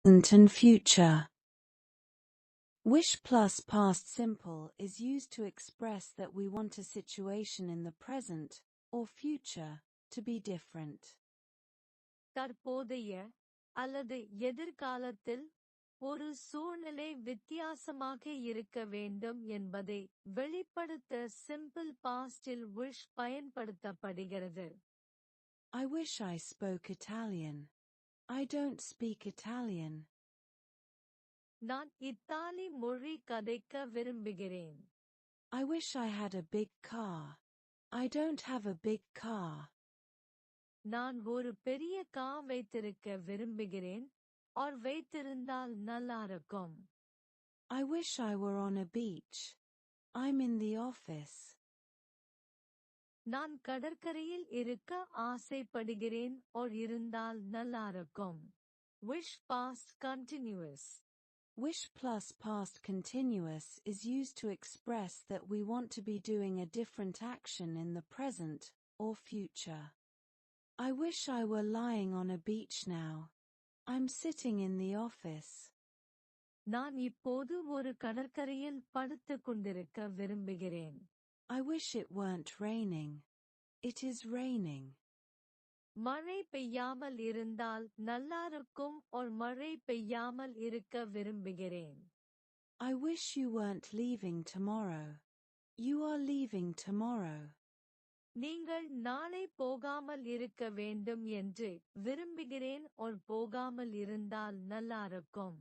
present and future. Wish plus past simple is used to express that we want a situation in the present or future to be different. தற்போதைய அல்லது எதிர்காலத்தில் ஒரு சூழ்நிலை வித்தியாசமாக இருக்க வேண்டும் என்பதை வெளிப்படுத்த சிம்பிள் பாஸ்டில் wish பயன்படுத்தப்படுகிறது. I wish I spoke Italian. I don't speak Italian. நான் இத்தாலி மொழி கதைக்க விரும்புகிறேன். I wish I had a big car. I don't have a big car. நான் ஒரு பெரிய கார் வைத்திருக்க விரும்புகிறேன் or வைத்திருந்தால் நல்லா இருக்கும். I wish I were on a beach. I'm in the office. நான் கடற்கரையில் இருக்க ஆசைப்படுகிறேன் or இருந்தால் நல்லா இருக்கும். Wish past continuous. Wish plus past continuous is used to express that we want to be doing a different action in the present or future. I wish I were lying on a beach now. I'm sitting in the office. நான் இப்போது ஒரு கடற்கரையில் படுத்துக் கொண்டிருக்க விரும்புகிறேன். I wish it weren't raining. It is raining. மழை பெய்யாமல் இருந்தால் நல்லா இருக்கும் or மழை பெய்யாமல் இருக்க விரும்புகிறேன். I wish you weren't leaving tomorrow. You are leaving tomorrow. நீங்கள் நாளை போகாமல் இருக்க வேண்டும் என்று விரும்புகிறேன் or போகாமல் இருந்தால் நல்லா இருக்கும்.